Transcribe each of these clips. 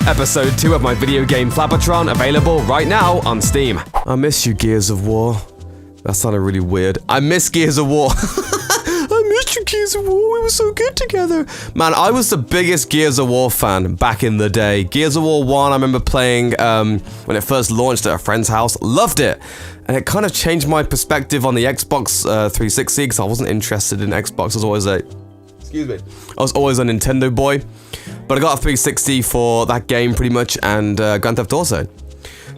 Episode 2 of my video game FLAPPATRON, available right now on Steam. I miss you, Gears of War. That sounded really weird. I miss Gears of War. I missed you, Gears of War. We were so good together. Man, I was the biggest Gears of War fan back in the day. Gears of War 1, I remember playing when it first launched at a friend's house. Loved it. And it kind of changed my perspective on the Xbox 360 because I wasn't interested in Xbox. I was always a... Excuse me. I was always a Nintendo boy. But I got a 360 for that game pretty much and Grand Theft Auto.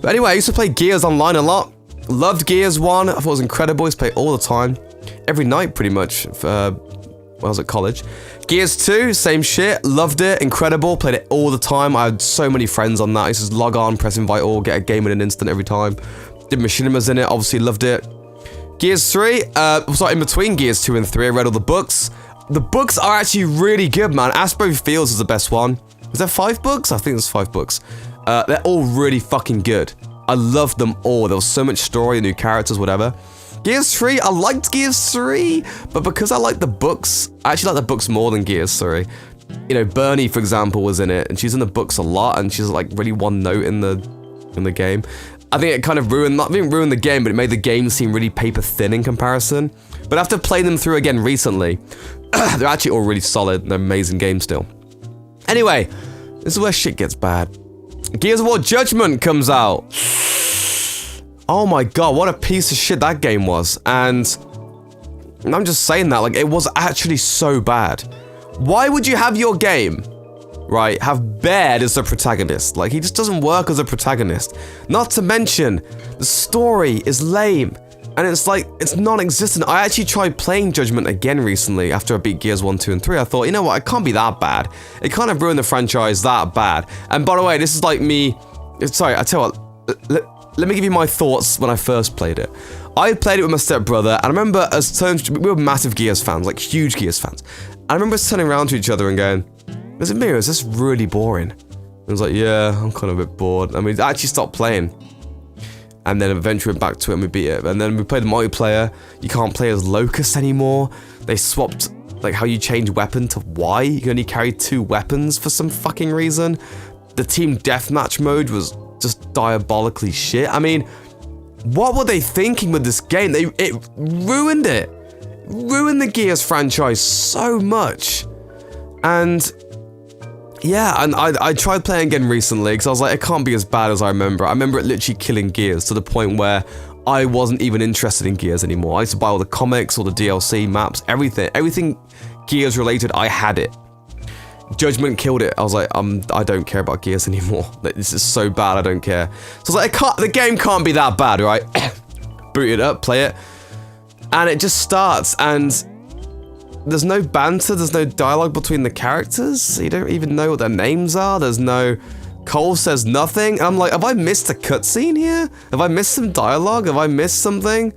But anyway, I used to play Gears online a lot. Loved Gears 1. I thought it was incredible. I used to play it all the time. Every night pretty much when I was at college. Gears 2, same shit. Loved it. Incredible. Played it all the time. I had so many friends on that. I used to just log on, press invite all, get a game in an instant every time. Did machinimas in it. Obviously loved it. Gears 3. Sorry, in between Gears 2 and 3, I read all the books. The books are actually really good, man. Astro Fields is the best one. Is there 5 books? I think there's 5 books. They're all really fucking good. I loved them all. There was so much story, new characters, whatever. Gears 3, I liked Gears 3, but because I like the books, I actually like the books more than Gears 3. You know, Bernie, for example, was in it, and she's in the books a lot, and she's like really one note in the game. I think it kind of ruined, not even ruined the game, but it made the game seem really paper thin in comparison. But after playing them through again recently, they're actually all really solid and amazing games still. Anyway, this is where shit gets bad. Gears of War Judgment comes out. Oh my god, what a piece of shit that game was. And I'm just saying that, like, it was actually so bad. Why would you have your game, right, have Baird as the protagonist? Like, he just doesn't work as a protagonist. Not to mention, the story is lame. And it's like, it's non-existent. I actually tried playing Judgment again recently after I beat Gears 1, 2, and 3. I thought, you know what, it can't be that bad. It kind of ruined the franchise that bad. And by the way, this is like me... Sorry, I tell you what, let me give you my thoughts when I first played it. I played it with my stepbrother, and I remember we were massive Gears fans, like huge Gears fans. I remember us turning around to each other and going, is it me or is this really boring? And I was like, yeah, I'm kind of a bit bored. And we actually stopped playing. And then eventually went back to it and we beat it. And then we played the multiplayer. You can't play as Locust anymore. They swapped like how you change weapon to Y. You can only carry 2 weapons for some fucking reason. The team deathmatch mode was just diabolically shit. I mean, what were they thinking with this game? It ruined it. Ruined the Gears franchise so much. And yeah, and I tried playing again recently because I was like, it can't be as bad as I remember. I remember it literally killing Gears to the point where I wasn't even interested in Gears anymore. I used to buy all the comics, all the DLC, maps, everything Gears related, I had it. Judgment killed it. I was like, I don't care about Gears anymore. This is so bad, I don't care. So I was like, the game can't be that bad, right? Boot it up, play it, and it just starts, and there's no banter, there's no dialogue between the characters. You don't even know what their names are. There's no... Cole says nothing. And I'm like, have I missed a cutscene here? Have I missed some dialogue? Have I missed something?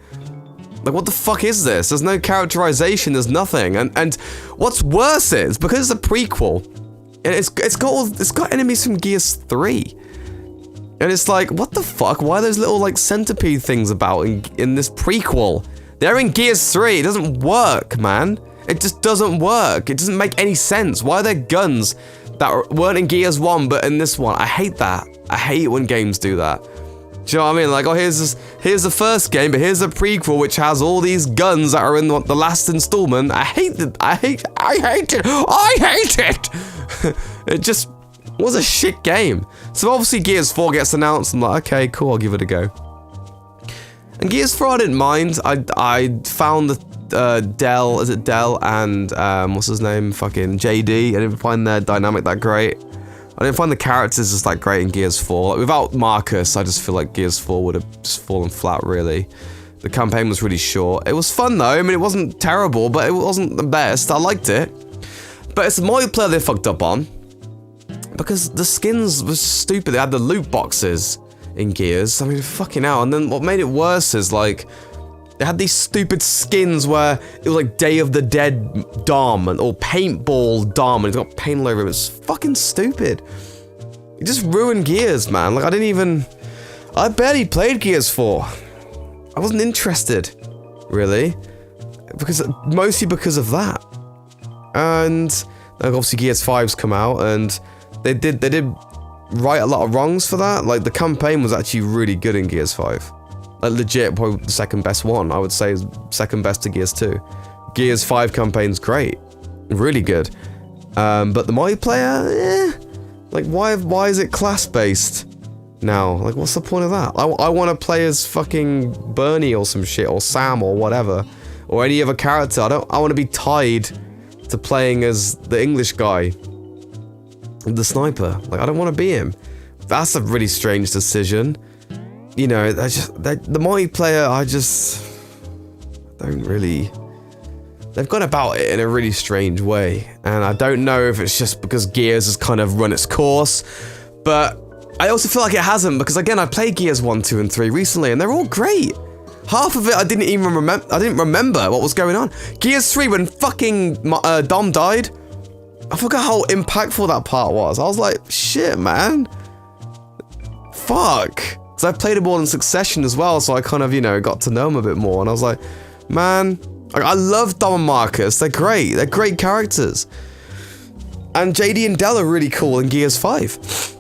Like, what the fuck is this? There's no characterization, there's nothing. And what's worse is, because it's a prequel, and it's got enemies from Gears 3. And it's like, what the fuck? Why are those little, like, centipede things about in this prequel? They're in Gears 3. It doesn't work, man. It just doesn't work. It doesn't make any sense. Why are there guns that weren't in Gears 1 but in this one? I hate that. I hate it when games do that. Do you know what I mean? Like, oh, here's the first game, but here's a prequel which has all these guns that are in the last installment. I hate it. I hate it. It just was a shit game. So obviously Gears 4 gets announced. I'm like, okay, cool, I'll give it a go. And Gears 4 I didn't mind. I found the Dell, is it Dell and what's his name? Fucking JD. I didn't find their dynamic that great. I didn't find the characters just that great in Gears 4. Like, without Marcus, I just feel like Gears 4 would have just fallen flat, really. The campaign was really short. It was fun though. I mean, it wasn't terrible, but it wasn't the best. I liked it. But it's the multiplayer they fucked up on. Because the skins were stupid. They had the loot boxes in Gears. I mean, fucking hell. And then what made it worse is, like, they had these stupid skins where it was like Day of the Dead Dom or Paintball Dom, and it's got paint all over him. It's fucking stupid. It just ruined Gears, man. Like, I barely played Gears 4. I wasn't interested, really, mostly because of that. And obviously Gears 5's come out, and they did right a lot of wrongs for that. Like, the campaign was actually really good in Gears 5. Like, legit, probably the second best one. I would say is second best to Gears 2. Gears 5 campaign's great. Really good. But the multiplayer, like, why is it class-based now? Like, what's the point of that? I want to play as fucking Bernie or some shit, or Sam or whatever, or any other character. I want to be tied to playing as the English guy, the sniper. Like, I don't want to be him. That's a really strange decision. You know, the multiplayer, I don't really... They've gone about it in a really strange way, and I don't know if it's just because Gears has kind of run its course, but I also feel like it hasn't, because again, I played Gears 1, 2, and 3 recently, and they're all great. Half of it I didn't even remember what was going on. Gears 3, when fucking Dom died, I forgot how impactful that part was. I was like, shit, man. Fuck. Because I played them all in succession as well, so I kind of, you know, got to know them a bit more, and I was like, man... I love Dom and Marcus, they're great characters. And JD and Del are really cool in Gears 5.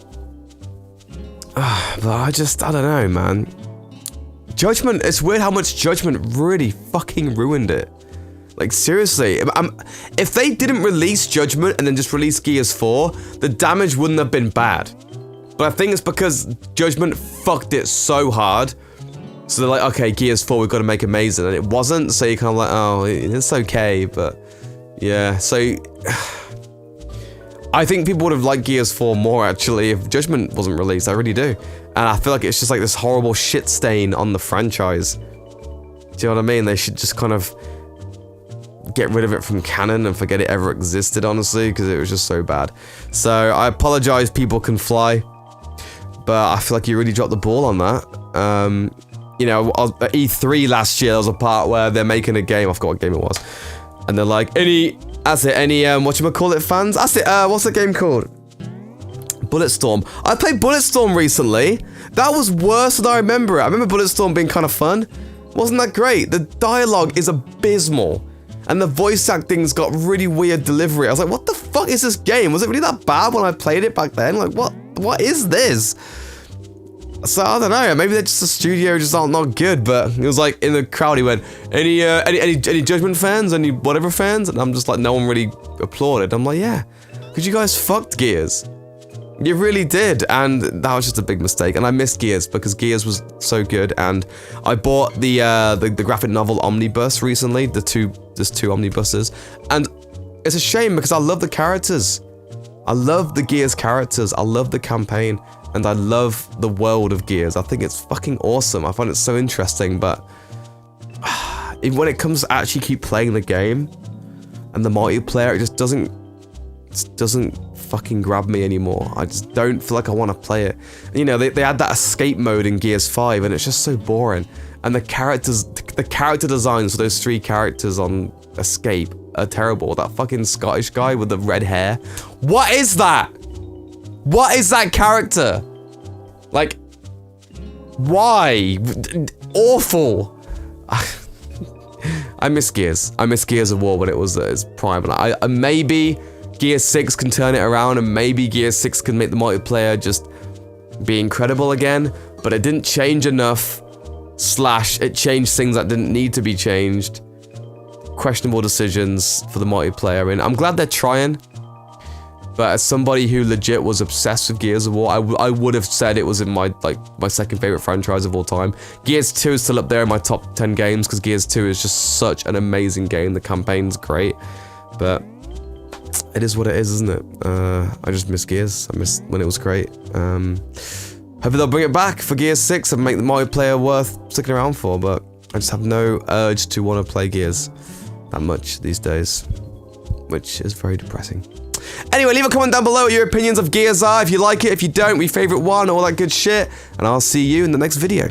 But I don't know, man. Judgment, it's weird how much Judgment really fucking ruined it. Like, seriously, if they didn't release Judgment and then just release Gears 4, the damage wouldn't have been bad. But I think it's because Judgment fucked it so hard. So they're like, okay, Gears 4, we've got to make amazing, and it wasn't, so you're kind of like, oh, it's okay, but yeah, so I think people would have liked Gears 4 more, actually, if Judgment wasn't released, I really do, and I feel like it's just like this horrible shit stain on the franchise. Do you know what I mean? They should just kind of get rid of it from canon and forget it ever existed, honestly, because it was just so bad. So, I apologize, People Can Fly, but I feel like you really dropped the ball on that. You know, at E3 last year, there was a part where they're making a game. I forgot what game it was. And they're like, any whatchamacallit fans? That's it, what's the game called? Bulletstorm. I played Bulletstorm recently. That was worse than I remember it. I remember Bulletstorm being kind of fun. Wasn't that great? The dialogue is abysmal. And the voice acting's got really weird delivery. I was like, what the fuck is this game? Was it really that bad when I played it back then? Like, what is this? So, I don't know, maybe they're just the studio just not good, but it was like, in the crowd he went, any Judgment fans, any whatever fans? And I'm just like, no one really applauded. I'm like, yeah, because you guys fucked Gears. You really did, and that was just a big mistake, and I missed Gears, because Gears was so good, and I bought the graphic novel Omnibus recently, there's two omnibuses, and it's a shame, because I love the characters. I love the Gears characters, I love the campaign, and I love the world of Gears. I think it's fucking awesome. I find it so interesting, but when it comes to actually keep playing the game and the multiplayer, it just doesn't fucking grab me anymore. I just don't feel like I want to play it. You know, they had that escape mode in Gears 5, and it's just so boring. And the character designs for those 3 characters on Escape are terrible. That fucking Scottish guy with the red hair. What is that? What is that character? Like, why? Awful. I miss Gears. I miss Gears of War when it was at its prime. And maybe Gears 6 can turn it around, and maybe Gears 6 can make the multiplayer just be incredible again, but it didn't change enough, / it changed things that didn't need to be changed. Questionable decisions for the multiplayer. I mean, I'm glad they're trying. But as somebody who legit was obsessed with Gears of War, I would have said it was in my second favorite franchise of all time. Gears 2 is still up there in my top 10 games, because Gears 2 is just such an amazing game. The campaign's great, but it is what it is, isn't it? I just miss Gears. I miss when it was great. Hopefully they'll bring it back for Gears 6 and make the multiplayer worth sticking around for, but I just have no urge to want to play Gears that much these days, which is very depressing. Anyway, leave a comment down below what your opinions of Gears are. If you like it, if you don't, your favorite one, all that good shit. And I'll see you in the next video.